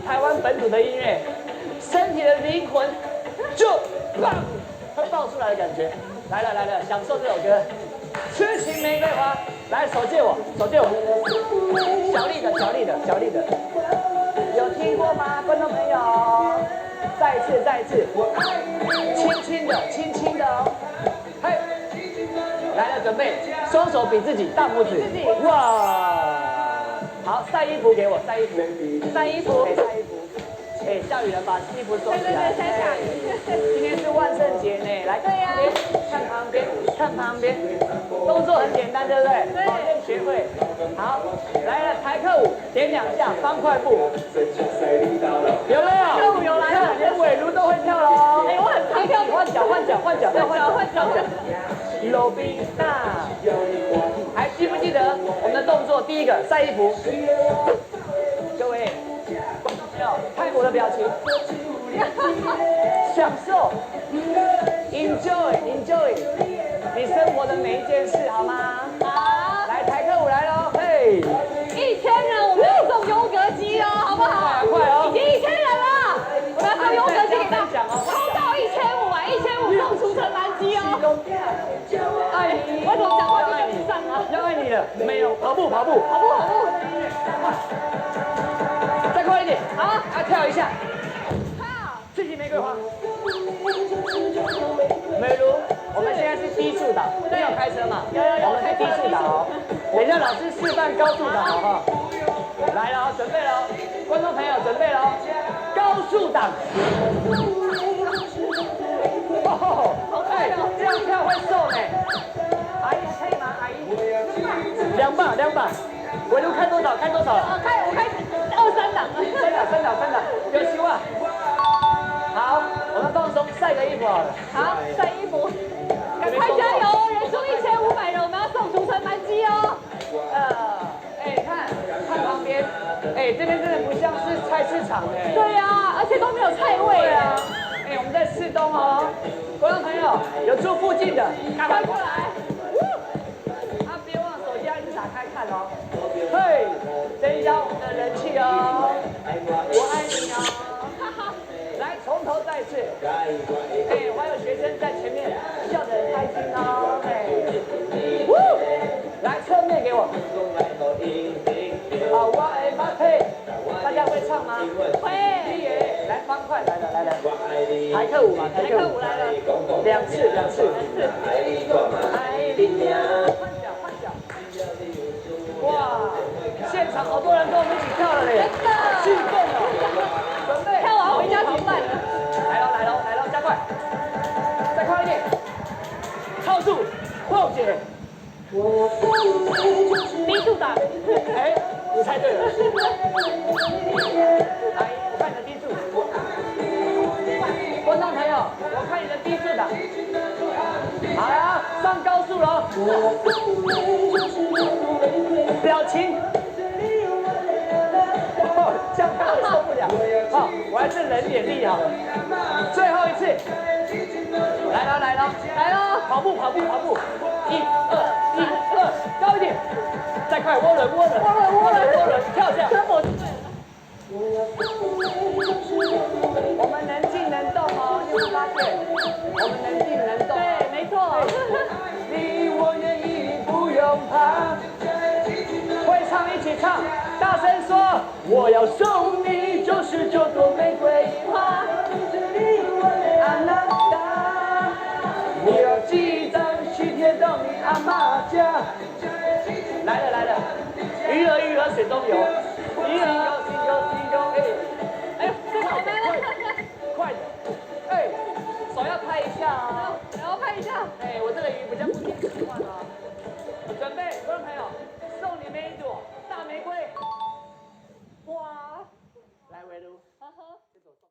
台湾本土的音乐，身体的灵魂就会爆出来的感觉。来了来了，享受这首歌，痴情玫瑰花。来，手借我，手借我。小力的，小力的，小力的，有听过吗，观众朋友？再一次，再一次，轻轻的，轻轻的哦。嘿，来了，准备，双手比自己，大拇指。哇！好，晒衣服给我，晒衣服，晒衣服，晒衣服。哎，下雨了，把衣服收起来。对，下雨。今天是万圣节呢，来，对呀，看旁边，看旁边，动作很简单，对不对？对，保健学会。好，来了，台客舞，点2下方块步，有没有？客舞有来了，连尾卢都会跳了哦。哎，我很常跳，换脚，换脚，换脚，换脚，换脚。罗宾大，还记不记得我们的动作？第一个晒衣服，各位观众朋友，看我的表情，享受 ，enjoy，你生活的每一件事，好吗？好，来，台客舞来喽，嘿，1000人，我们要送优格机哦，好不好？快哦，已经1000人了，我们要送优格机给大家，抽到1500啊，1500送除尘螨机哦。爱你，我怎么讲话就跟不上啊？要爱你了，没有，跑步。再快一点，好，跳一下，好，刺激玫瑰花。美如，我们现在是低速档，你有开车嘛？有，我们是低速档哦。等一下老师示范高速档，好不好？来了，准备了，观众朋友准备了，高速档。哦，哎，这样跳会瘦呢。阿姨可以吗？阿姨，2把，维如看多少？看多少？我开23档了。3档，有希望。好，我们放松，晒个衣服好了。好，晒衣服，赶快加油！人数1500人，我们要送除尘螨机哦。看旁边，这边真的不像是菜市场哎。对呀，而且都没有菜味啊。我们在市东哦，观众朋友有住附近的，赶快过来。别忘了手机要一直打开看哦。嘿，增加我们的人气哦。我爱你哦。来，从头再一次。我还有学生在前面笑得很开心哦。来，侧面给我。我爱马佩，大家会唱吗？会。来，方块来了。台客舞嘛，台客舞来了，2次。爱你呀，换脚。哇，现场好多人跟我们一起跳了嘞，好兴奋哦！准备，跳完回家怎么办？来喽，加快，再快一点，超速，破解。低速档。你猜对了。来，我看你的低速。观众朋友，我看你的低速档。好了，上高速喽。表情。这样看我受不了。好，我还是忍点力好了。最后一次。来喽！跑步！1、2，高一点。再快，涡轮，跳下。我们能静能动哦，你有没有发现？我们能静能动。对，没错。你我愿意，不用怕。会唱一起唱，大声说，我要送你99朵玫瑰花。阿娜达，你要记得去贴到你阿妈家。来了，鱼儿水中游，鱼儿，